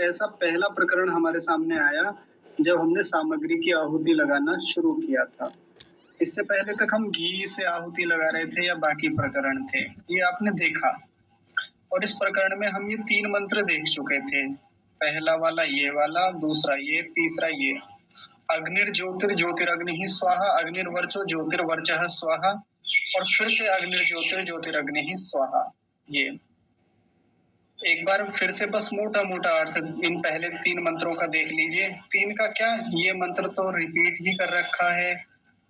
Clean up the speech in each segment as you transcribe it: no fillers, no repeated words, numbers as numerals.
ऐसा पहला प्रकरण हमारे सामने आया जब हमने सामग्री की आहुति लगाना शुरू किया था। इससे पहले तक हम घी से आहुति लगा रहे थे या बाकी प्रकरण थे, ये आपने देखा। और इस प्रकरण में हम ये 3 मंत्र देख चुके थे। पहला वाला ये वाला, दूसरा ये, तीसरा ये। अग्निर्ज्योतिर्ज्योतिरग्निः स्वाहा, अग्निर्वर्चो ज्योतिर्वर्चः स्वाहा, और फिर से अग्निर्ज्योतिर्ज्योतिरग्निः स्वाहा। ये एक बार फिर से बस मोटा-मोटा अर्थ इन पहले 3 मंत्रों का देख लीजिए। 3 का क्या, ये मंत्र तो रिपीट ही कर रखा है,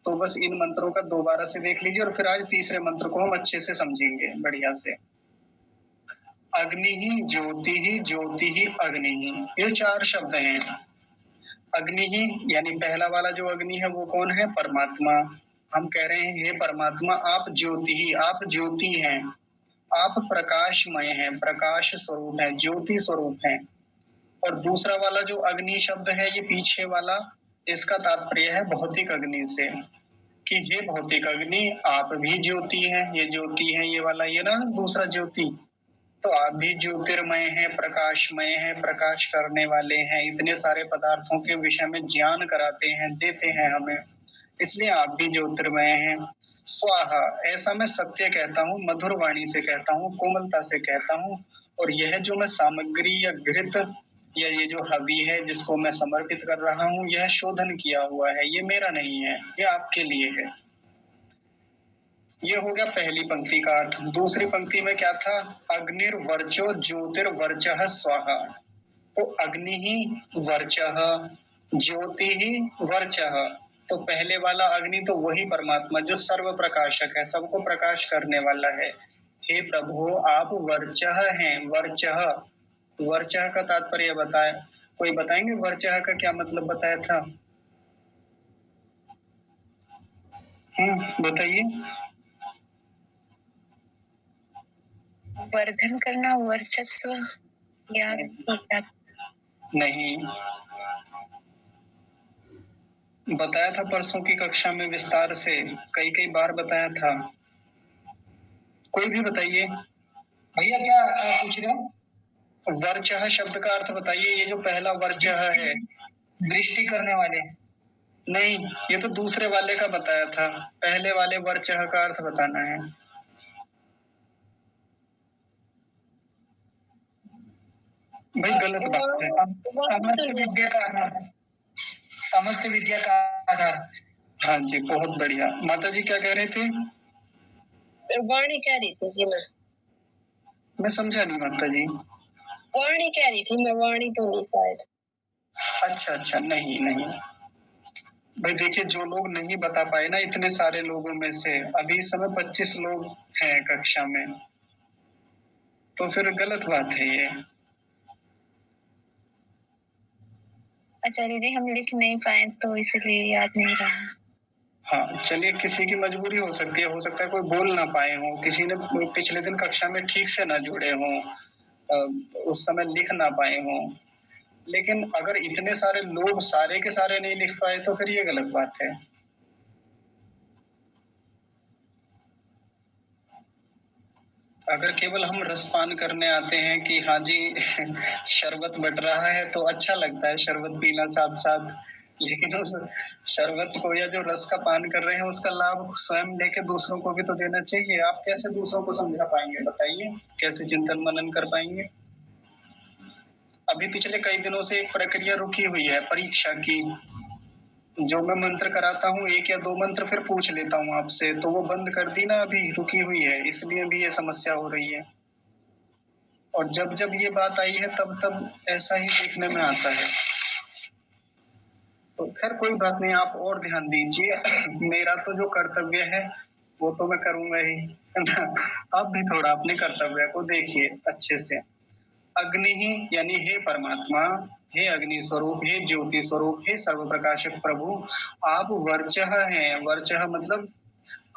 तो बस इन मंत्रों का दोबारा से देख लीजिए और फिर आज तीसरे मंत्र को हम अच्छे से समझेंगे बढ़िया से। अग्निः ज्योतिः ज्योतिः अग्निः, ये 4 शब्द हैं। अग्निः यानी पहला वाला जो अग्नि है वो कौन है? परमात्मा। हम कह रहे हैं हे परमात्मा आप ज्योति ही, आप ज्योति हैं, आप प्रकाशमय हैं, प्रकाश स्वरूप है, ज्योति स्वरूप है। और दूसरा वाला जो अग्नि शब्द है ये पीछे वाला, इसका तात्पर्य है भौतिक अग्नि से, कि हे भौतिक अग्नि आप भी ज्योति हैं, ये ज्योति है ये वाला, ये ना दूसरा ज्योति, तो आप भी ज्योतिर्मय हैं, प्रकाशमय हैं, प्रकाश करने वाले हैं, इतने सारे पदार्थों के विषय में ज्ञान कराते हैं, देते हैं हमें, इसलिए आप भी ज्योतिर्मय हैं। स्वाहा, ऐसा मैं सत्य कहता हूँ, मधुर वाणी से कहता हूँ, कोमलता से कहता हूँ। और यह जो मैं सामग्री या घृत या ये जो हवि है जिसको मैं समर्पित कर रहा हूँ, यह शोधन किया हुआ है, ये मेरा नहीं है, ये आपके लिए है। ये हो गया पहली पंक्ति का अर्थ। दूसरी पंक्ति में क्या था? अग्निर्वर्चो ज्योतिर्वर्चः स्वाहा। तो अग्नि ही वर्चः, ज्योति ही वर्चः। तो पहले वाला अग्नि तो वही परमात्मा जो सर्व प्रकाशक है, सबको प्रकाश करने वाला है। हे प्रभु आप वर्चः हैं, वर्चः। वर्चः का तात्पर्य बताए, कोई बताएंगे वर्चः का क्या मतलब बताया था? बताइए। वर्धन करना, वर्चस्व या नहीं, बताया था परसों की कक्षा में विस्तार से, कई बार बताया था। कोई भी बताइए भैया, क्या पूछ रहे हो? वर्चः शब्द का अर्थ बताइए। ये जो पहला वर्चः है, दृष्टि करने वाले। नहीं, ये तो दूसरे वाले का बताया था, पहले वाले वर्चः का अर्थ बताना है। भाई गलत बात है। समस्त विद्या का आधार, समस्त विद्या का आधार। हाँ जी, बहुत बढ़िया। माता जी क्या कह रहे थे? वाणी कह रही थी जी। मैं समझा नहीं माता जी। वाणी कह रही थी मैं, वाणी तो नहीं शायद। अच्छा, नहीं भाई देखिए, जो लोग नहीं बता पाए ना, इतने सारे लोगों में से अभी इस समय 25 लोग हैं कक्षा में, तो फिर गलत बात है ये। आचार्य जी हम लिख नहीं पाए तो इसलिए याद नहीं रहा। हाँ चलिए, किसी की मजबूरी हो सकती है, हो सकता है कोई बोल ना पाए हो, किसी ने पिछले दिन कक्षा में ठीक से ना जुड़े हो, उस समय लिख ना पाए हो। लेकिन अगर इतने सारे लोग सारे के सारे नहीं लिख पाए तो फिर ये गलत बात है। अगर केवल हम रसपान करने आते हैं कि हाँ जी शरबत बट रहा है तो अच्छा लगता है शरबत पीना साथ साथ, लेकिन उस शरबत को या जो रस का पान कर रहे हैं उसका लाभ स्वयं लेके दूसरों को भी तो देना चाहिए। आप कैसे दूसरों को समझा पाएंगे बताइए, कैसे चिंतन मनन कर पाएंगे? अभी पिछले कई दिनों से एक प्रक्रिया रुकी हुई है परीक्षा की, जो मैं मंत्र कराता हूँ 1 या 2 मंत्र फिर पूछ लेता हूँ आपसे, तो वो बंद कर दी ना, अभी रुकी हुई है, इसलिए भी ये समस्या हो रही है। और जब ये बात आई है तब ऐसा ही देखने में आता है। तो खैर कोई बात नहीं, आप और ध्यान दीजिए मेरा तो जो कर्तव्य है वो तो मैं करूंगा ही, है ना? आप भी थोड़ा अपने कर्तव्य को देखिए अच्छे से। अग्नि ही यानी हे परमात्मा, हे अग्नि स्वरूप, हे ज्योति स्वरूप, हे सर्व प्रकाशक प्रभु, आप वर्चः हैं। वर्चः मतलब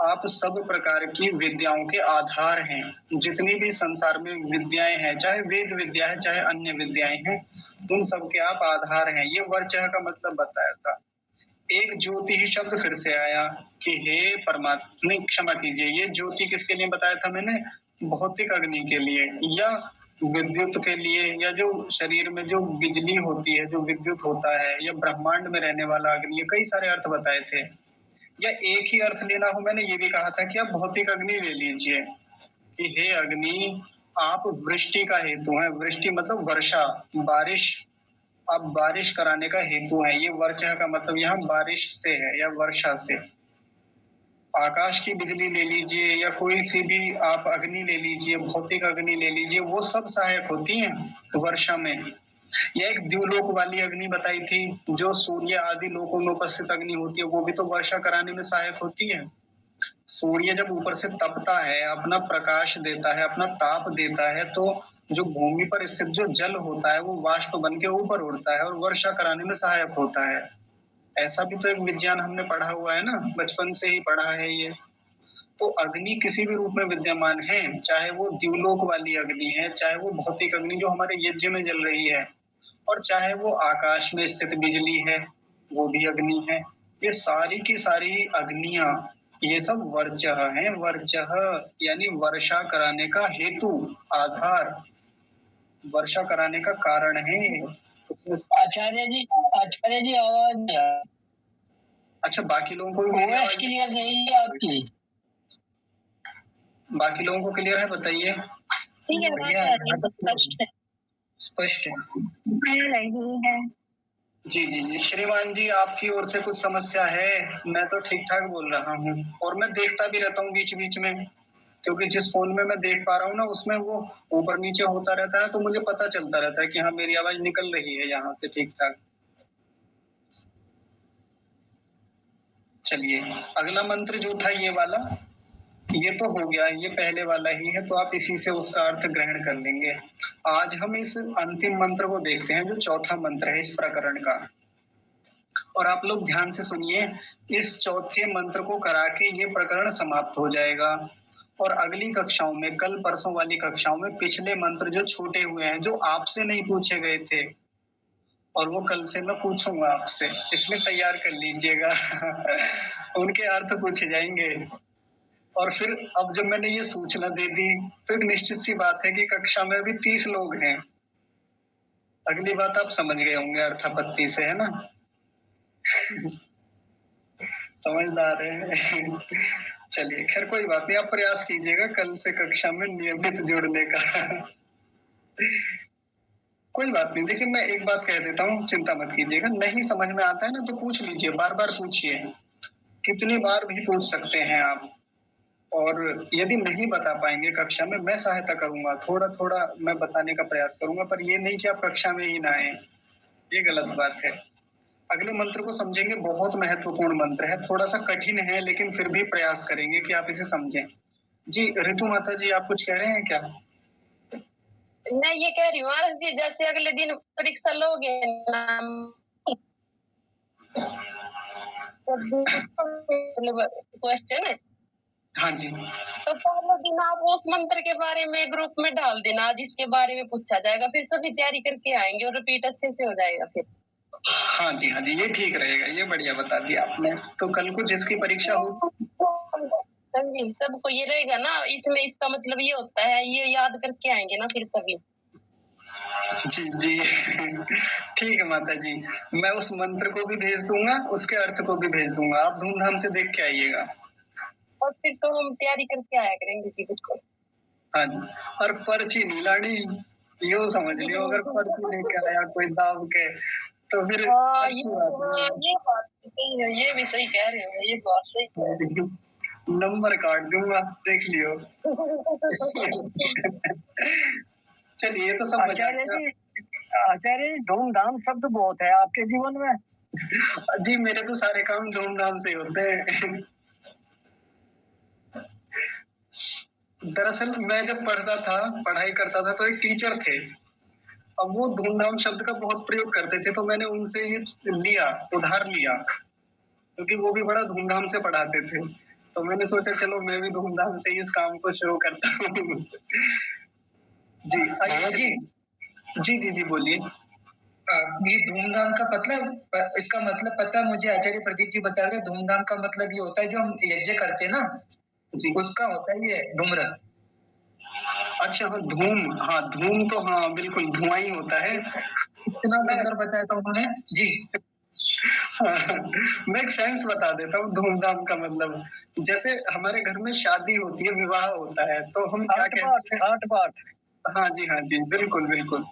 आप सब प्रकार की विद्याओं के आधार हैं। जितनी भी संसार में विद्याएं हैं, चाहे वेद विद्या है चाहे अन्य विद्याएं हैं, उन सब के आप आधार हैं। ये वर्चः का मतलब बताया था। एक ज्योति ही शब्द फिर से आया कि हे परमात्मा, क्षमा कीजिए, ये ज्योति किसके लिए बताया था मैंने? भौतिक अग्नि के लिए, या विद्युत के लिए, या जो शरीर में जो बिजली होती है, जो विद्युत होता है, या ब्रह्मांड में रहने वाला अग्नि, ये कई सारे अर्थ बताए थे। या एक ही अर्थ लेना हो, मैंने ये भी कहा था कि आप भौतिक अग्नि ले लीजिए कि हे अग्नि, आप वृष्टि का हेतु है। वृष्टि मतलब वर्षा, बारिश। आप बारिश कराने का हेतु है। ये वर्षा का मतलब यहाँ बारिश से है या वर्षा से। आकाश की बिजली ले लीजिए या कोई सी भी आप अग्नि ले लीजिए, भौतिक अग्नि ले लीजिए, वो सब सहायक होती हैं वर्षा में। या एक द्युलोक वाली अग्नि बताई थी, जो सूर्य आदि लोकों में उपस्थित अग्नि होती है, वो भी तो वर्षा कराने में सहायक होती है। सूर्य जब ऊपर से तपता है, अपना प्रकाश देता है, अपना ताप देता है, तो जो भूमि पर स्थित जो जल होता है वो वाष्प बन के ऊपर उड़ता है और वर्षा कराने में सहायक होता है। ऐसा भी तो एक विज्ञान हमने पढ़ा हुआ है ना, बचपन से ही पढ़ा है ये। तो अग्नि किसी भी रूप में विद्यमान है, चाहे वो द्युलोक वाली अग्नि है, चाहे वो भौतिक अग्नि जो हमारे यज्ञ में जल रही है, और चाहे वो आकाश में स्थित बिजली है, वो भी अग्नि है। ये सारी की सारी अग्नियां, ये सब वर्चः हैं। वर्चः यानी वर्षा कराने का हेतु, आधार, वर्षा कराने का कारण है। उसमें आचार्य जी आवाज नहीं आ रही। अच्छा, बाकी लोगों को भी मेरी वॉइस आवाज क्लियर नहीं है आपकी। बाकी लोगों को क्लियर है? बताइए। ठीक है, आवाज आ रही है, स्पष्ट है। स्पष्ट है? नहीं है। जी जी जी, श्रीमान जी, आपकी ओर से कुछ समस्या है? मैं तो ठीक ठाक बोल रहा हूँ, और मैं देखता भी रहता हूँ बीच बीच में, क्योंकि जिस फोन में मैं देख पा रहा हूँ ना, उसमें वो ऊपर नीचे होता रहता है, तो मुझे पता चलता रहता है कि हाँ, मेरी आवाज निकल रही है यहाँ से ठीक ठाक। चलिए, अगला मंत्र जो था ये वाला, ये तो हो गया, ये पहले वाला ही है, तो आप इसी से उसका अर्थ ग्रहण कर लेंगे। आज हम इस अंतिम मंत्र को देखते हैं, जो चौथा मंत्र है इस प्रकरण का। और आप लोग ध्यान से सुनिए, इस चौथे मंत्र को करा के ये प्रकरण समाप्त हो जाएगा। और अगली कक्षाओं में, कल परसों वाली कक्षाओं में, पिछले मंत्र जो छूटे हुए हैं, जो आपसे नहीं पूछे गए थे, और वो कल से मैं पूछूंगा आपसे, इसलिए तैयार कर लीजिएगा। उनके अर्थ पूछे जाएंगे। और फिर अब जब मैंने ये सूचना दे दी, तो एक निश्चित सी बात है कि कक्षा में अभी 30 लोग हैं। अगली बात आप समझ गए होंगे अर्थापत्ति से, है ना? समझदार है। चलिए, खैर कोई बात नहीं, आप प्रयास कीजिएगा कल से कक्षा में नियमित जुड़ने का। कोई बात नहीं। देखिए, मैं एक बात कह देता हूँ, चिंता मत कीजिएगा। नहीं समझ में आता है ना, तो पूछ लीजिए, बार बार पूछिए, कितनी बार भी पूछ सकते हैं आप। और यदि नहीं बता पाएंगे कक्षा में, मैं सहायता करूंगा, थोड़ा थोड़ा मैं बताने का प्रयास करूंगा, पर ये नहीं कि आप कक्षा में ही ना आए, ये गलत बात है। अगले मंत्र को समझेंगे, बहुत महत्वपूर्ण मंत्र है, थोड़ा सा कठिन है, लेकिन फिर भी प्रयास करेंगे कि आप इसे समझें। जी, ऋतु माता जी, आप कुछ कह रहे हैं क्या? मैं ये कह रही हूँ आरस जी, जैसे अगले दिन परीक्षा लोगे ना, क्वेश्चन है, हाँ जी, तो पहले दिन आप उस मंत्र के बारे में ग्रुप में डाल देना, जिसके बारे में पूछा जाएगा, फिर सभी तैयारी करके आएंगे और रिपीट अच्छे से हो जाएगा फिर। हाँ जी, हाँ जी, ये ठीक रहेगा, ये बढ़िया बता दिया आपने। तो कल को जिसकी परीक्षा हो, हाँ जी, सबको ये रहेगा ना, इसमें इसका मतलब ये होता है, ये याद करके आएंगे ना फिर सभी। जी जी, ठीक है माता जी, मैं उस मंत्र को भी भेज दूंगा, उसके अर्थ को भी भेज दूंगा, आप धूमधाम से देख के आइएगा। और फिर तो हम तैयारी करके आया करेंगे जी, बिल्कुल। हाँ जी, और पर्ची नहीं लानी, यो समझ लियो, अगर पर्ची लेके आया कोई दाव के, तो फिर अच्छी बात ये बात सही है, ये भी सही कह रहे हो, ये बात सही कह रहे हो। नंबर काट दूंगा, देख लियो। चलिए, तो सब आचार्य जी, धूमधाम शब्द बहुत है आपके जीवन में। जी, मेरे तो सारे काम धूमधाम से होते हैं। दरअसल मैं जब पढ़ाई करता था, तो एक टीचर थे, अब वो धूमधाम शब्द का बहुत प्रयोग करते थे, तो मैंने उनसे ये उधार लिया, क्योंकि वो भी बड़ा धूमधाम से पढ़ाते थे। तो मैंने सोचा चलो मैं भी धूमधाम से इस काम को शुरू करता हूँ। जी जी जी जी जी, बोलिए। ये धूमधाम का मतलब, इसका मतलब पता मुझे आचार्य प्रदीप जी बता रहे, धूमधाम का मतलब ये होता है जो हम यज्ञ करते हैं ना जी, उसका होता है ये डुमरा। अच्छा हाँ, धूम, हाँ धूम तो हाँ बिल्कुल धुआं ही होता है। इतना सुंदर बताया था उन्होंने जी। मैं एक सेंस बता देता हूँ धूमधाम का मतलब। जैसे हमारे घर में शादी होती है, विवाह होता है, तो हम क्या कहते हैं? घाट पाट। हाँ जी, बिल्कुल, बिल्कुल।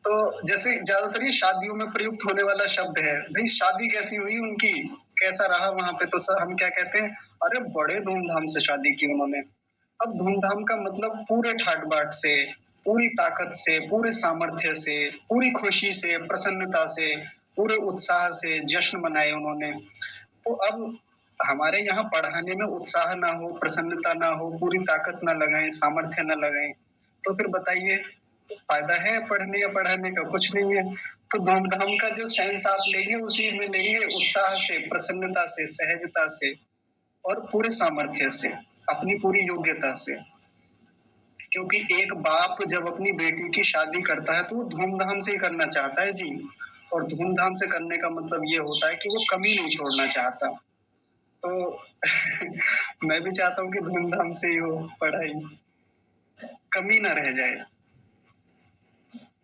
तो जैसे ज्यादातर ये शादियों में प्रयुक्त होने वाला शब्द है। भाई शादी कैसी हुई उनकी, कैसा रहा वहां पे, तो सर हम क्या कहते हैं? अरे बड़े धूमधाम से शादी की उन्होंने। अब धूमधाम का मतलब पूरे ठाट बाट से, पूरी ताकत से, पूरे सामर्थ्य से, पूरी खुशी से, प्रसन्नता से, पूरे उत्साह से जश्न मनाए उन्होंने। तो अब हमारे यहाँ पढ़ाने में उत्साह ना हो, प्रसन्नता ना हो, पूरी ताकत ना लगाएं, सामर्थ्य ना लगाएं, तो फिर बताइए फायदा है पढ़ने या पढ़ाने का? कुछ नहीं है। तो धूमधाम का जो सेंस आप लेंगे उसी में लेंगे, उत्साह से, प्रसन्नता से, सहजता से और पूरे सामर्थ्य से, अपनी पूरी योग्यता से। क्योंकि एक बाप जब अपनी बेटी की शादी करता है तो वो धूमधाम से ही करना चाहता है जी। और धूमधाम से करने का मतलब ये होता है कि वो कमी नहीं छोड़ना चाहता। तो मैं भी चाहता हूँ कि धूमधाम से ही हो पढ़ाई, कमी ना रह जाए।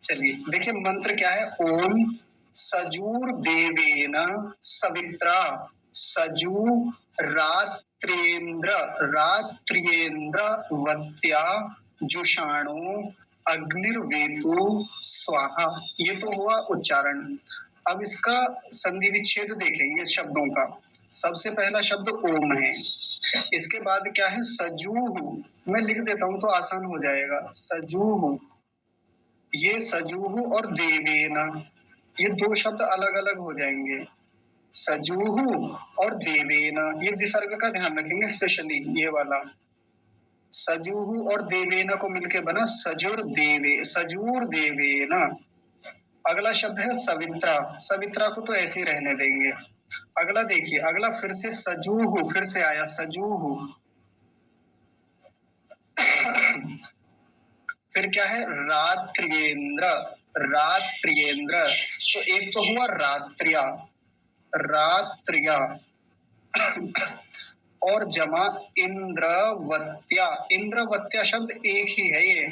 चलिए देखिए मंत्र क्या है। ओम सजूर देवेन सवित्रा सजू रात्रेंद्र रात्रियेंद्र वत्या जुषाणु अग्निर्वेतु स्वाहा। ये तो हुआ उच्चारण। अब इसका संधि विच्छेद देखेंगे इस शब्दों का। सबसे पहला शब्द ओम है, इसके बाद क्या है? सजूह। मैं लिख देता हूं तो आसान हो जाएगा। सजूह, ये सजूह और देवेना, ये दो शब्द अलग अलग हो जाएंगे। सजूह और देवेना, ये विसर्ग का ध्यान रखेंगे स्पेशली, ये वाला सजूह और देवेना को मिलके बना सजुर देवेना। अगला शब्द है सवित्रा। सवित्रा को तो ऐसे ही रहने देंगे। अगला देखिए, अगला फिर से सजूह, फिर से आया सजूह। फिर क्या है? रात्रियेंद्र रात्रियेंद्र। तो एक तो हुआ रात्रिया, रात्रिया और जमा इंद्रवत्या। इंद्रवत्या शब्द एक ही है ये।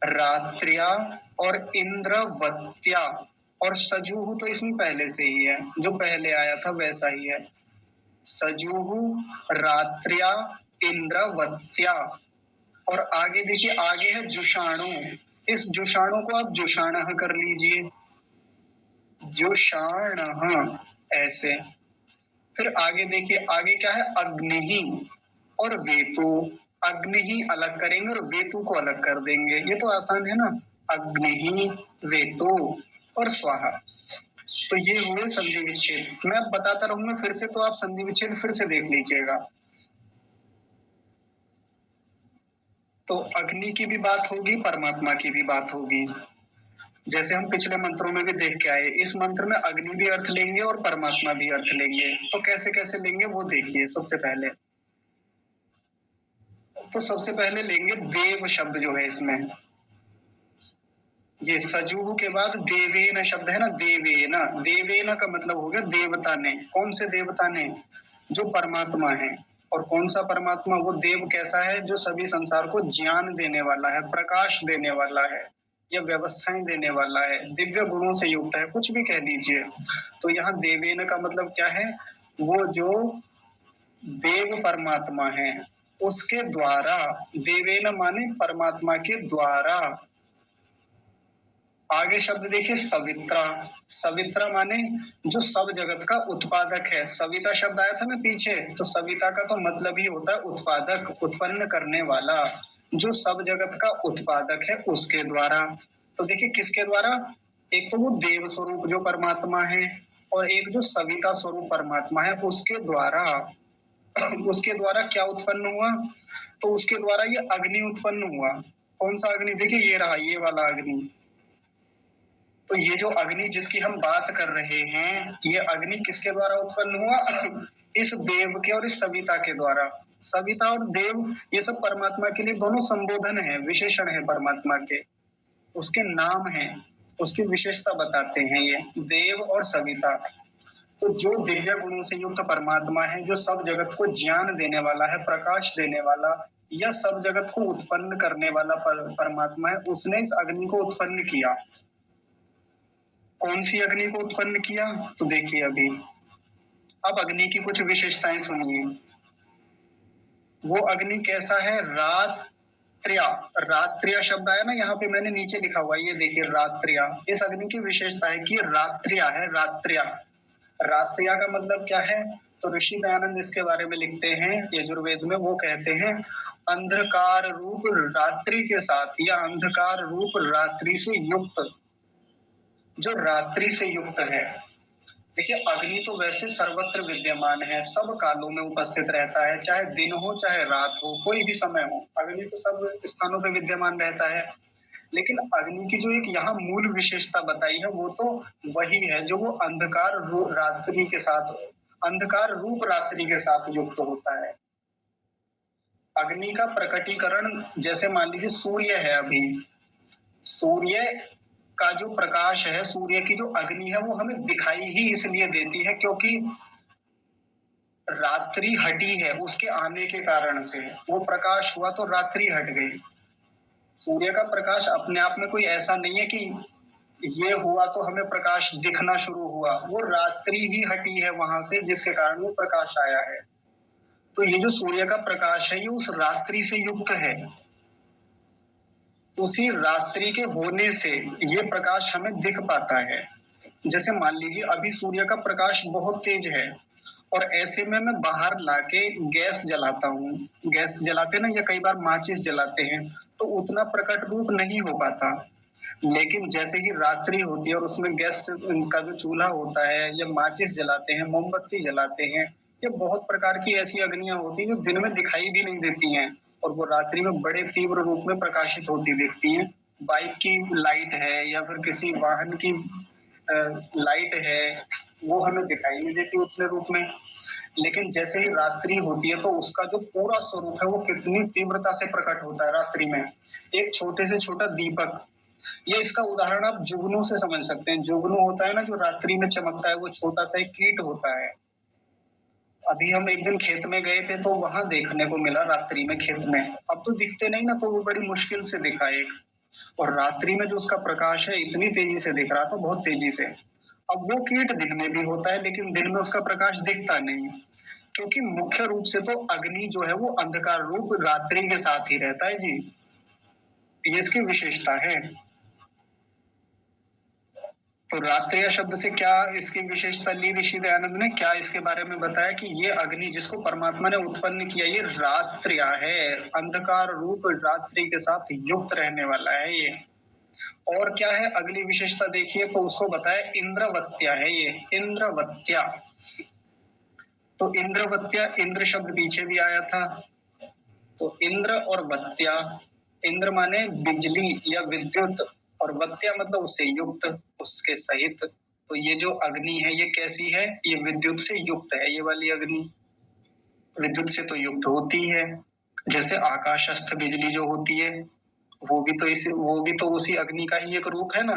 रात्रिया और इंद्रवत्या, और सजूह तो इसमें पहले से ही है, जो पहले आया था वैसा ही है। सजूह रात्रिया इंद्रवत्या। और आगे देखिए, आगे है जुषाणु। इस जुषाणु को आप जुषाणः कर लीजिए, जुषाणः ऐसे। फिर आगे देखिए, आगे क्या है? अग्नि और वेतु। अग्नि ही अलग करेंगे और वेतु को अलग कर देंगे। ये तो आसान है ना, अग्नि वेतु और स्वाहा। तो ये हुए संधि विच्छेद। मैं बताता रहूंगा फिर से, तो आप संधि विच्छेद फिर से देख लीजिएगा। तो अग्नि की भी बात होगी, परमात्मा की भी बात होगी। जैसे हम पिछले मंत्रों में भी देख के आए, इस मंत्र में अग्नि भी अर्थ लेंगे और परमात्मा भी अर्थ लेंगे। तो कैसे कैसे लेंगे वो देखिए। सबसे पहले लेंगे देव शब्द जो है इसमें। ये सजूह के बाद देवेन शब्द है ना, देवेना। देवेना का मतलब हो गया देवता ने। कौन से देवता ने? जो परमात्मा है। और कौन सा परमात्मा? वो देव कैसा है? जो सभी संसार को ज्ञान देने वाला है, प्रकाश देने वाला है, या व्यवस्थाएं देने वाला है, दिव्य गुणों से युक्त है, कुछ भी कह दीजिए। तो यहाँ देवेन का मतलब क्या है? वो जो देव परमात्मा है उसके द्वारा, देवेन माने परमात्मा के द्वारा। आगे शब्द देखिए सवित्रा। सवित्रा माने जो सब जगत का उत्पादक है। सविता शब्द आया था ना पीछे, तो सविता का तो मतलब ही होता है उत्पादक, उत्पन्न करने वाला। जो सब जगत का उत्पादक है उसके द्वारा। तो देखिए किसके द्वारा? एक तो वो देव स्वरूप जो परमात्मा है, और एक जो सविता स्वरूप परमात्मा है उसके द्वारा। उसके द्वारा क्या उत्पन्न हुआ? तो उसके द्वारा ये अग्नि उत्पन्न हुआ। कौन सा अग्नि? देखिए ये रहा, ये वाला अग्नि। तो ये जो अग्नि जिसकी हम बात कर रहे हैं, ये अग्नि किसके द्वारा उत्पन्न हुआ? इस देव के और इस सविता के द्वारा। सविता और देव ये सब परमात्मा के लिए दोनों संबोधन है, विशेषण है परमात्मा के, उसके नाम हैं, उसकी विशेषता बताते हैं ये देव और सविता। तो जो दिव्य गुणों से युक्त परमात्मा है, जो सब जगत को ज्ञान देने वाला है, प्रकाश देने वाला या सब जगत को उत्पन्न करने वाला परमात्मा है, उसने इस अग्नि को उत्पन्न किया। कौन सी अग्नि को उत्पन्न किया? तो देखिए अभी अब अग्नि की कुछ विशेषताएं सुनिए। वो अग्नि कैसा है? रात्र्या। रात्र्या शब्द आया ना यहाँ पे, मैंने नीचे लिखा हुआ है, ये देखिए रात्र्या। इस अग्नि की विशेषता है कि रात्र्या है। रात्र्या, रात्र्या का मतलब क्या है? तो ऋषि दयानंद इसके बारे में लिखते हैं यजुर्वेद में। वो कहते हैं अंधकार रूप रात्रि के साथ या अंधकार रूप रात्रि से युक्त, जो रात्रि से युक्त है। देखिए अग्नि तो वैसे सर्वत्र विद्यमान है, सब कालों में उपस्थित रहता है, चाहे दिन हो चाहे रात हो, कोई भी समय हो, अग्नि तो सब स्थानों पे विद्यमान रहता है। लेकिन अग्नि की जो एक यहाँ मूल विशेषता बताई है वो तो वही है जो वो अंधकार रात्रि के साथ, अंधकार रूप रात्रि के साथ युक्त होता है। अग्नि का प्रकटीकरण जैसे मान लीजिए सूर्य है, अभी सूर्य का जो प्रकाश है, सूर्य की जो अग्नि है वो हमें दिखाई ही इसलिए देती है क्योंकि रात्रि हटी है उसके आने के कारण से। वो प्रकाश हुआ तो रात्रि हट गई। सूर्य का प्रकाश अपने आप में कोई ऐसा नहीं है कि ये हुआ तो हमें प्रकाश दिखना शुरू हुआ, वो रात्रि ही हटी है वहां से जिसके कारण वो प्रकाश आया है। तो ये जो सूर्य का प्रकाश है ये उस रात्रि से युक्त है। उसी रात्रि के होने से ये प्रकाश हमें दिख पाता है। जैसे मान लीजिए अभी सूर्य का प्रकाश बहुत तेज है और ऐसे में मैं बाहर लाके गैस जलाता हूँ, गैस जलाते ना या कई बार माचिस जलाते हैं, तो उतना प्रकट रूप नहीं हो पाता। लेकिन जैसे ही रात्रि होती है और उसमें गैस का जो चूल्हा होता है या माचिस जलाते हैं, मोमबत्ती जलाते हैं, या बहुत प्रकार की ऐसी अग्नियां होती हैं जो दिन में दिखाई भी नहीं देती हैं और वो रात्रि में बड़े तीव्र रूप में प्रकाशित होती दिखती हैं। बाइक की लाइट है या फिर किसी वाहन की लाइट है, वो हमें दिखाई नहीं देती उतने रूप में। लेकिन जैसे ही रात्रि होती है तो उसका जो पूरा स्वरूप है वो कितनी तीव्रता से प्रकट होता है रात्रि में। एक छोटे से छोटा दीपक, ये इसका उदाहरण आप जुगनू से समझ सकते हैं। जुगनू होता है ना जो रात्रि में चमकता है, वो छोटा सा एक कीट होता है। अभी हम एक दिन खेत में गए थे तो वहां देखने को मिला रात्रि में खेत में। अब तो दिखते नहीं ना, तो वो बड़ी मुश्किल से दिखा एक, और रात्रि में जो उसका प्रकाश है इतनी तेजी से दिख रहा था, बहुत तेजी से। अब वो कीट दिन में भी होता है लेकिन दिन में उसका प्रकाश दिखता नहीं, क्योंकि मुख्य रूप से तो अग्नि जो है वो अंधकार रूप रात्रि के साथ ही रहता है जी। ये इसकी विशेषता है। तो रात्रिया शब्द से क्या इसकी विशेषता ली ऋषि दयानंद ने? क्या इसके बारे में बताया कि ये अग्नि जिसको परमात्मा ने उत्पन्न किया ये रात्रिया है, अंधकार रूप रात्रि के साथ युक्त रहने वाला है ये। और क्या है अगली विशेषता देखिए, तो उसको बताया इंद्रवत्या है ये, इंद्रवत्या। तो इंद्रवत्या, इंद्र शब्द पीछे भी आया था। तो इंद्र और वत्या, इंद्र माने बिजली या विद्युत और वत्या मतलब उससे युक्त, उसके सहित। तो ये जो अग्नि है ये कैसी है? ये विद्युत से युक्त है। ये वाली अग्नि विद्युत से तो युक्त होती है, जैसे आकाशस्थ बिजली जो होती है वो भी तो उसी अग्नि का ही एक रूप है ना।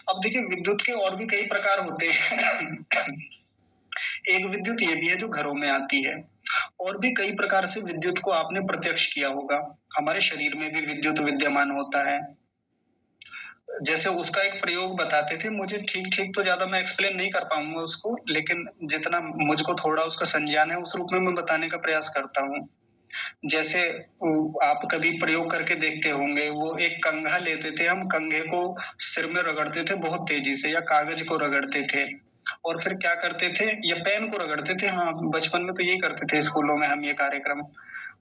अब देखिए विद्युत के और भी कई प्रकार होते हैं। एक विद्युत ये भी है जो घरों में आती है, और भी कई प्रकार से विद्युत को आपने प्रत्यक्ष किया होगा। हमारे शरीर में भी विद्युत विद्यमान होता है। जैसे उसका एक प्रयोग बताते थे, मुझे ठीक तो ज्यादा मैं एक्सप्लेन नहीं कर पाऊंगा उसको, लेकिन जितना मुझको थोड़ा उसका संज्ञान है उस रूप में मैं बताने का प्रयास करता हूँ। जैसे आप कभी प्रयोग करके देखते होंगे, वो एक कंघा लेते थे, हम कंघे को सिर में रगड़ते थे बहुत तेजी से, या कागज को रगड़ते थे, और फिर क्या करते थे, या पेन को रगड़ते थे। हाँ, बचपन में तो यही करते थे स्कूलों में हम ये कार्यक्रम।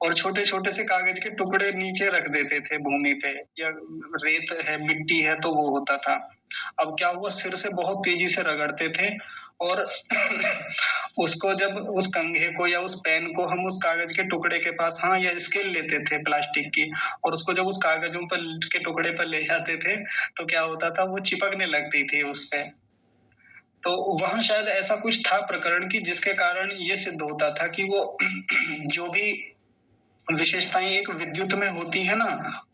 और छोटे छोटे से कागज के टुकड़े नीचे रख देते थे भूमि पे, या रेत है मिट्टी है तो वो होता था। अब क्या हुआ, सिर से बहुत तेजी से रगड़ते थे और उसको जब उस कंघे को या उस पेन को हम उस कागज के टुकड़े के पास, हाँ, या स्केल लेते थे प्लास्टिक की, और उसको जब उस कागजों पर के टुकड़े पर ले जाते थे तो क्या होता था, वो चिपकने लगती थी उस पे। तो वहां शायद ऐसा कुछ था प्रकरण की जिसके कारण ये सिद्ध होता था कि वो जो भी विशेषताएं एक विद्युत में होती है ना,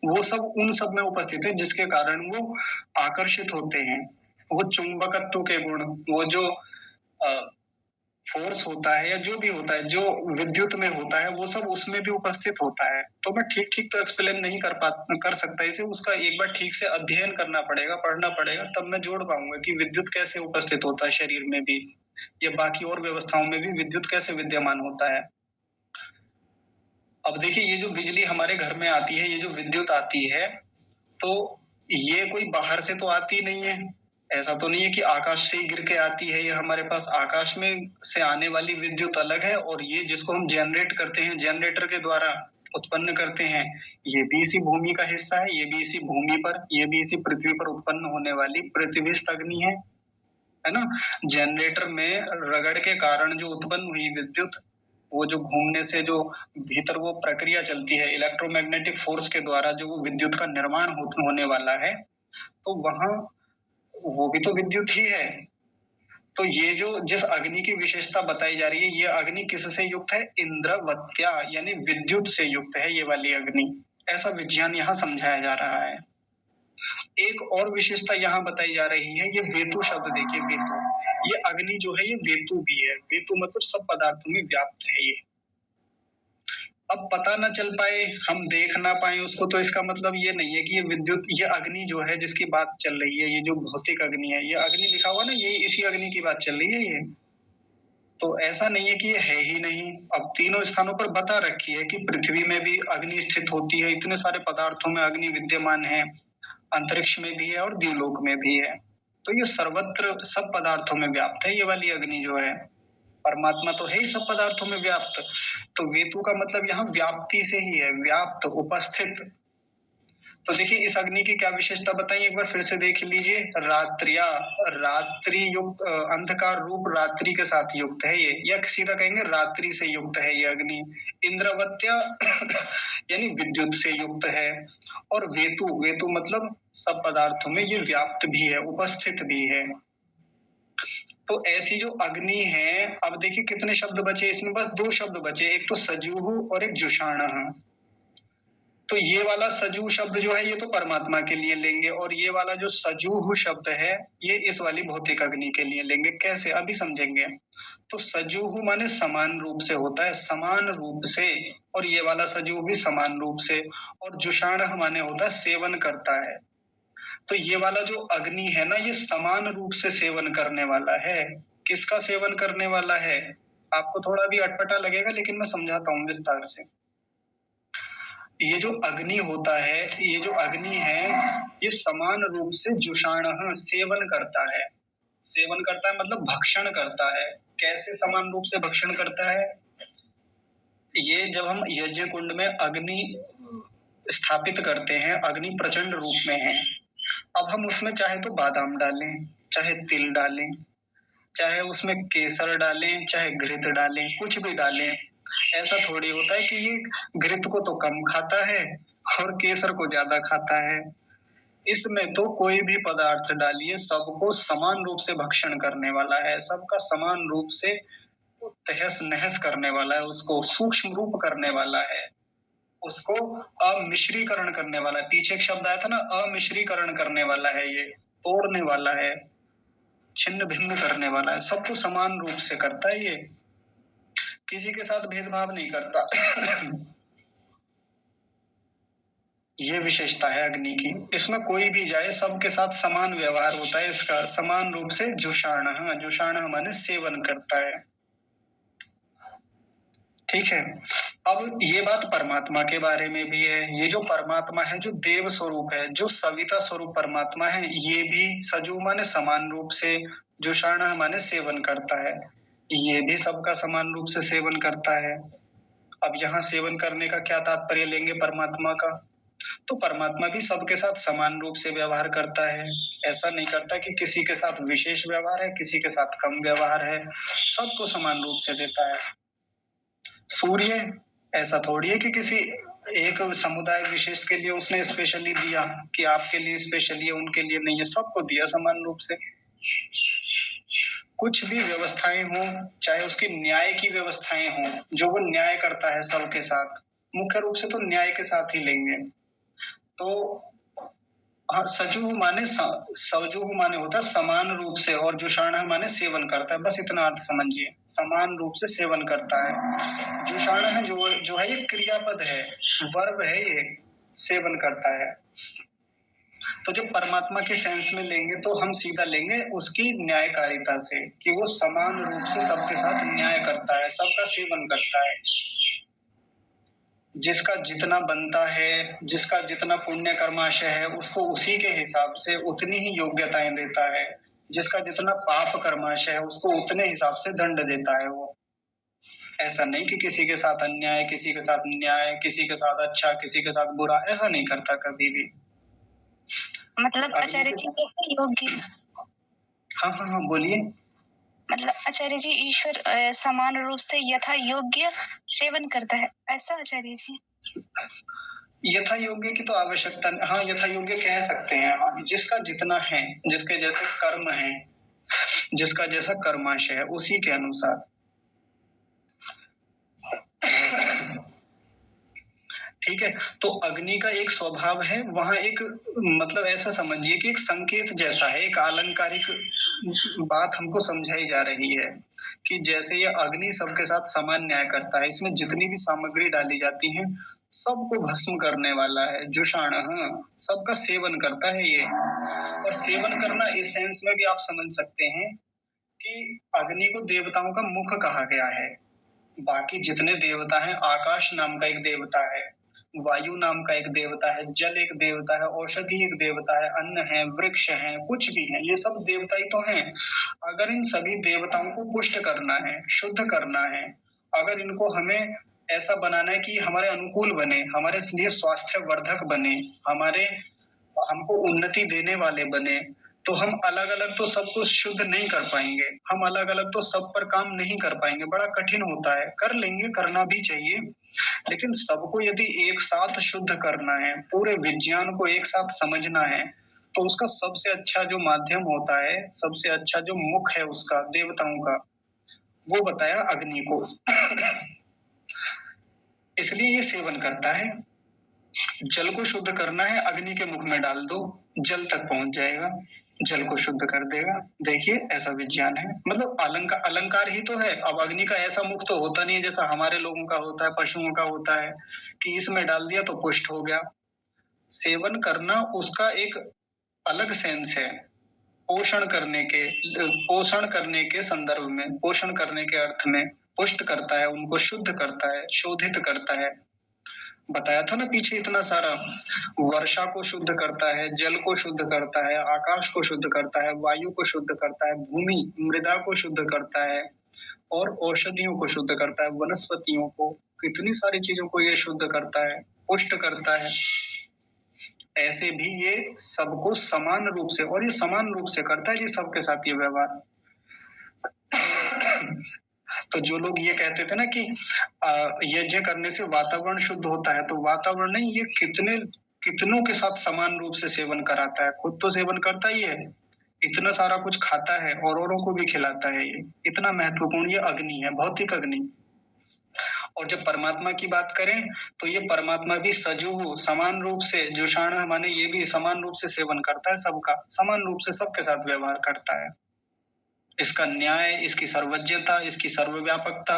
वो सब उन सब में उपस्थित है, जिसके कारण वो आकर्षित होते हैं। वो चुंबकत्व के गुण, वो जो फोर्स होता है या जो भी होता है, जो विद्युत में होता है, वो सब उसमें भी उपस्थित होता है। तो मैं ठीक-ठीक तो एक्सप्लेन नहीं कर सकता इसे, उसका एक बार ठीक से अध्ययन करना पड़ेगा, पढ़ना पड़ेगा, तब मैं जोड़ पाऊँगा कि विद्युत कैसे उपस्थित होता है शरीर में भी, या बाकी और व्यवस्थाओं में भी विद्युत कैसे विद्यमान होता है। अब देखिए, ये जो बिजली हमारे घर में आती है, ये जो विद्युत आती है, तो ये कोई बाहर से तो आती नहीं है। ऐसा तो नहीं है कि आकाश से ही गिर के आती है, ये हमारे पास आकाश में से आने वाली विद्युत अलग है, और ये जिसको हम जनरेट करते हैं, जनरेटर के द्वारा उत्पन्न करते हैं, ये भी इसी भूमि का हिस्सा है, ये भी इसी भूमि पर, ये भी इसी पृथ्वी पर उत्पन्न होने वाली पृथ्वीस्थ अग्नि है ना? जनरेटर में रगड़ के कारण जो उत्पन्न हुई विद्युत, वो जो घूमने से जो भीतर वो प्रक्रिया चलती है, इलेक्ट्रोमैग्नेटिक फोर्स के द्वारा जो वो विद्युत का निर्माण होने वाला है, तो वहाँ वो भी तो विद्युत ही है। तो ये जो जिस अग्नि की विशेषता बताई जा रही है, ये अग्नि किससे युक्त है? इंद्रवत्या, यानी विद्युत से युक्त है ये वाली अग्नि। ऐसा विज्ञान यहाँ समझाया जा रहा है। एक और विशेषता यहाँ बताई जा रही है, ये वेतु शब्द देखिए, वेतु। ये अग्नि जो है ये वेतु भी है। वेतु मतलब सब पदार्थों में व्याप्त है ये। अब पता ना चल पाए, हम देख ना पाए उसको, तो इसका मतलब ये नहीं है कि ये विद्युत, ये अग्नि जो है जिसकी बात चल रही है, ये जो भौतिक अग्नि है, ये अग्नि लिखा हुआ ना, ये इसी अग्नि की बात चल रही है ये। तो ऐसा नहीं है कि ये है ही नहीं। अब तीनों स्थानों पर बता रखी है कि पृथ्वी में भी अग्नि स्थित होती है, इतने सारे पदार्थों में अग्नि विद्यमान है, अंतरिक्ष में भी है और द्युलोक में भी है। तो ये सर्वत्र सब पदार्थों में व्याप्त है ये वाली अग्नि जो है। परमात्मा तो है ही सब पदार्थों में व्याप्त। तो वेतु का मतलब यहाँ व्याप्ति से ही है, व्याप्त, उपस्थित। तो देखिए, इस अग्नि की क्या विशेषता बताई, एक बार फिर से देख लीजिए। रात्रिया, रात्रि युक्त, अंधकार रूप रात्रि के साथ युक्त है ये, या सीधा कहेंगे रात्रि से युक्त है ये अग्नि। इंद्रवत्या यानी विद्युत से युक्त है। और वेतु, वेतु मतलब सब पदार्थों में ये व्याप्त भी है, उपस्थित भी है। तो ऐसी जो अग्नि है, अब देखिए कितने शब्द बचे इसमें, बस 2 शब्द बचे, एक तो सजूह और एक जुषाणः। तो ये वाला सजूह शब्द जो है ये तो परमात्मा के लिए लेंगे, और ये वाला जो सजूह शब्द है ये इस वाली भौतिक अग्नि के लिए लेंगे। कैसे, अभी समझेंगे। तो सजूह माने समान रूप से होता है, समान रूप से, और ये वाला सजूह भी समान रूप से। और जुषाणः माने होता है सेवन करता है। तो ये वाला जो अग्नि है ना, ये समान रूप से सेवन करने वाला है। किसका सेवन करने वाला है? आपको थोड़ा भी अटपटा लगेगा, लेकिन मैं समझाता हूँ विस्तार से। ये जो अग्नि होता है, ये जो अग्नि है, ये समान रूप से जुषाणः सेवन करता है। सेवन करता है मतलब भक्षण करता है। कैसे समान रूप से भक्षण करता है? ये जब हम यज्ञ कुंड में अग्नि स्थापित करते हैं, अग्नि प्रचंड रूप में है। अब हम उसमें चाहे तो बादाम डालें, चाहे तिल डालें, चाहे उसमें केसर डालें, चाहे घृत डालें, कुछ भी डालें। ऐसा थोड़ी होता है कि ये घृत को तो कम खाता है और केसर को ज्यादा खाता है। इसमें तो कोई भी पदार्थ डालिए, सबको समान रूप से भक्षण करने वाला है, सबका समान रूप से तहस नहस करने वाला है, उसको सूक्ष्म रूप करने वाला है, उसको अमिश्रीकरण करने वाला है। पीछे एक शब्द आया था ना, अमिश्रीकरण करने वाला है, ये तोड़ने वाला है, छिन्न भिन्न करने वाला है, सबको समान रूप से करता है ये, किसी के साथ भेदभाव नहीं करता। ये विशेषता है अग्नि की, इसमें कोई भी जाए सबके साथ समान व्यवहार होता है इसका, समान रूप से जुषाणः, जुषाणः माने सेवन करता है। ठीक है। अब ये बात परमात्मा के बारे में भी है। ये जो परमात्मा है, जो देव स्वरूप है, जो सविता स्वरूप परमात्मा है, ये भी सजु माने समान रूप से, जुषाणः माने सेवन करता है, ये भी सबका समान रूप से सेवन करता है। अब यहाँ सेवन करने का क्या तात्पर्य लेंगे परमात्मा का? तो परमात्मा भी सबके साथ समान रूप से व्यवहार करता है। ऐसा नहीं करता कि किसी के साथ विशेष व्यवहार है, किसी के साथ कम व्यवहार है, सबको समान रूप से देता है। सूर्य ऐसा थोड़ी है कि किसी एक समुदाय विशेष के लिए उसने स्पेशली दिया, कि आपके लिए स्पेशली है, उनके लिए नहीं है, सबको दिया समान रूप से। कुछ भी व्यवस्थाएं हो, चाहे उसकी न्याय की व्यवस्थाएं हो, जो वो न्याय करता है सबके साथ, मुख्य रूप से तो न्याय के साथ ही लेंगे। तो हाँ, सजुह माने सजुह माने होता है समान रूप से, और जुषाण माने सेवन करता है, बस इतना अर्थ समझिए। समान रूप से सेवन करता है। जुषाण है जो है ये क्रियापद है, वर्ब है ये, सेवन करता है। तो जो परमात्मा के सेंस में लेंगे तो हम सीधा लेंगे उसकी न्यायकारिता से, कि वो समान रूप से सबके साथ न्याय करता है, सबका सेवन करता है। जिसका जितना बनता है, जिसका जितना पुण्य कर्माशय है, उसको उसी के हिसाब से उतनी ही योग्यताएं देता है। जिसका जितना पाप कर्माशय है, उसको उतने हिसाब से दंड देता है वो। ऐसा नहीं कि किसी के साथ अन्याय, किसी के साथ न्याय, किसी के साथ अच्छा, किसी के साथ बुरा, ऐसा नहीं करता कभी भी। मतलब आचार्य जी कैसे योग्य, हाँ, बोलिए। मतलब आचार्य जी ईश्वर समान रूप से यथा योग्य सेवन करता है, ऐसा आचार्य जी? यथा योग्य की तो आवश्यकता, हाँ यथा योग्य कह सकते हैं। हाँ, जिसका जितना है, जिसके जैसे कर्म है, जिसका जैसा कर्माशय है, उसी के अनुसार। ठीक है। तो अग्नि का एक स्वभाव है, वहां एक मतलब ऐसा समझिए कि एक संकेत जैसा है, एक आलंकारिक बात हमको समझाई जा रही है कि जैसे ये अग्नि सबके साथ समान न्याय करता है, इसमें जितनी भी सामग्री डाली जाती है सबको भस्म करने वाला है। जुषाण सबका सेवन करता है ये। और सेवन करना इस सेंस में भी आप समझ सकते हैं कि अग्नि को देवताओं का मुख कहा गया है। बाकी जितने देवता हैं, आकाश नाम का एक देवता है, वायु नाम का एक देवता है, जल एक देवता है, औषधि एक देवता है, अन्न है, वृक्ष है, कुछ भी है, ये सब देवता ही तो हैं। अगर इन सभी देवताओं को पुष्ट करना है, शुद्ध करना है, अगर इनको हमें ऐसा बनाना है कि हमारे अनुकूल बने, हमारे लिए स्वास्थ्य वर्धक बने, हमको उन्नति देने वाले बने, तो हम अलग अलग तो सब कुछ शुद्ध नहीं कर पाएंगे, हम अलग अलग तो सब पर काम नहीं कर पाएंगे, बड़ा कठिन होता है। कर लेंगे, करना भी चाहिए, लेकिन सबको यदि एक साथ शुद्ध करना है, पूरे विज्ञान को एक साथ समझना है, तो उसका सबसे अच्छा जो माध्यम होता है, सबसे अच्छा जो मुख है उसका, देवताओं का, वो बताया अग्नि को। इसलिए ये सेवन करता है। जल को शुद्ध करना है, अग्नि के मुख में डाल दो, जल तक पहुंच जाएगा, जल को शुद्ध कर देगा। देखिए ऐसा विज्ञान है, मतलब अलंकार ही तो है। अब अग्नि का ऐसा मुख तो होता नहीं है जैसा हमारे लोगों का होता है, पशुओं का होता है कि इसमें डाल दिया तो पुष्ट हो गया। सेवन करना उसका एक अलग सेंस है, पोषण करने के संदर्भ में, पोषण करने के अर्थ में पुष्ट करता है, उनको शुद्ध करता है, शोधित करता है। बताया था ना पीछे इतना सारा। वर्षा को शुद्ध करता है, जल को शुद्ध करता है, आकाश को शुद्ध करता है, वायु को शुद्ध करता है, भूमि मृदा को शुद्ध करता है, और औषधियों को शुद्ध करता है, वनस्पतियों को, कितनी सारी चीजों को ये शुद्ध करता है, पुष्ट करता है। ऐसे भी ये सबको समान रूप से, और ये समान रूप से करता है जी सबके साथ ये व्यवहार। तो जो लोग ये कहते थे ना कि यज्ञ करने से वातावरण शुद्ध होता है, तो वातावरण नहीं, ये कितनों के साथ समान रूप से सेवन कराता है। खुद तो सेवन करता ही है, इतना सारा कुछ खाता है और औरों को भी खिलाता है। ये इतना महत्वपूर्ण ये अग्नि है, भौतिक अग्नि। और जब परमात्मा की बात करें तो ये परमात्मा भी सजुह समान रूप से, जुषाण माने ये भी समान रूप से सेवन करता है, सबका समान रूप से सबके साथ व्यवहार करता है। इसका न्याय, इसकी सर्वज्ञता, इसकी सर्वव्यापकता,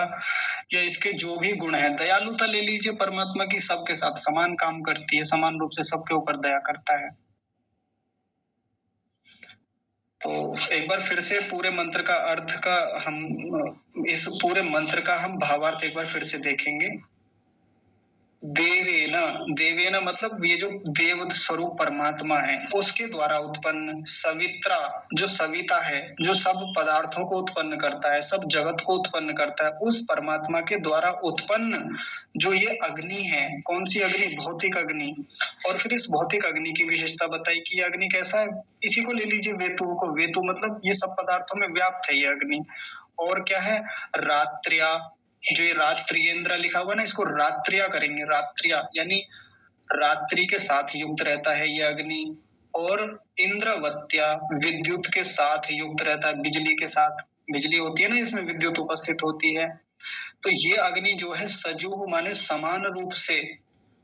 या इसके जो भी गुण है, दयालुता ले लीजिए, परमात्मा की सबके साथ समान काम करती है, समान रूप से सबके ऊपर दया करता है। तो एक बार फिर से पूरे मंत्र का अर्थ का इस पूरे मंत्र का हम भावार्थ एक बार फिर से देखेंगे। देवेना मतलब ये जो देव स्वरूप परमात्मा है, उसके द्वारा उत्पन्न सवित्रा, जो सविता है, जो सब पदार्थों को उत्पन्न करता है, सब जगत को उत्पन्न करता है, उस परमात्मा के द्वारा उत्पन्न जो ये अग्नि है, कौन सी अग्नि? भौतिक अग्नि। और फिर इस भौतिक अग्नि की विशेषता बताई कि अग्नि कैसा है। इसी को ले लीजिए, वेतु को। वेतु मतलब ये सब पदार्थों में व्याप्त है ये अग्नि। और क्या है? रात्र्या, जो ये रात्रियेंद्र लिखा हुआ ना, इसको रात्रिया करेंगे। रात्रिया यानी रात्रि के साथ युक्त रहता है ये अग्नि। और इंद्रवत्या, विद्युत के साथ युक्त रहता है, बिजली के साथ। बिजली होती है ना, इसमें विद्युत उपस्थित होती है। तो ये अग्नि जो है सजुह माने समान रूप से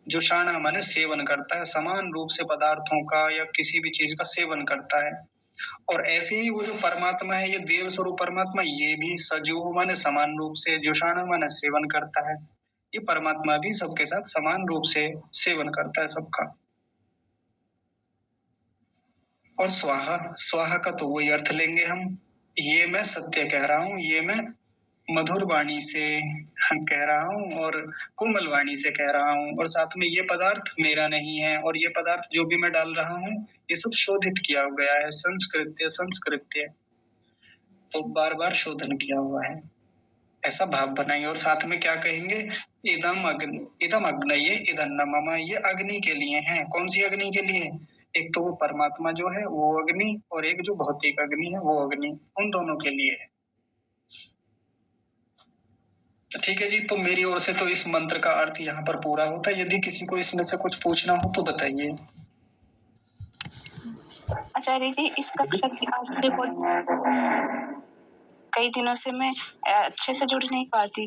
जोशाना माने सेवन करता है, समान रूप से पदार्थों का या किसी भी चीज का सेवन करता है। और ऐसे ही वो जो परमात्मा है, ये देव स्वरूप परमात्मा, ये भी सजीव माने समान रूप से, जोशाना माने सेवन करता है। ये परमात्मा भी सबके साथ समान रूप से सेवन करता है सबका। और स्वाहा, स्वाहा का तो वही अर्थ लेंगे हम, ये मैं सत्य कह रहा हूँ, ये मैं मधुर वाणी से कह रहा हूँ और कोमल वाणी से कह रहा हूँ, और साथ में ये पदार्थ मेरा नहीं है, और ये पदार्थ जो भी मैं डाल रहा हूँ ये सब शोधित किया गया है, संस्कृत्य तो बार बार शोधन किया हुआ है, ऐसा भाव बनाएंगे। और साथ में क्या कहेंगे, इदम अग्नये इदन्नम मम, ये अग्नि के लिए है। कौन सी अग्नि के लिए? एक तो वो परमात्मा जो है वो अग्नि, और एक जो भौतिक अग्नि है वो अग्नि, उन दोनों के लिए है। ठीक है जी, तो मेरी ओर से तो इस मंत्र का अर्थ यहाँ पर पूरा होता है। यदि किसी को इसमें से कुछ पूछना हो तो बताइए। आचार्य जी, इस कक्षा की आज रिकॉर्ड कई दिनों से मैं अच्छे से जुड़ नहीं पाती।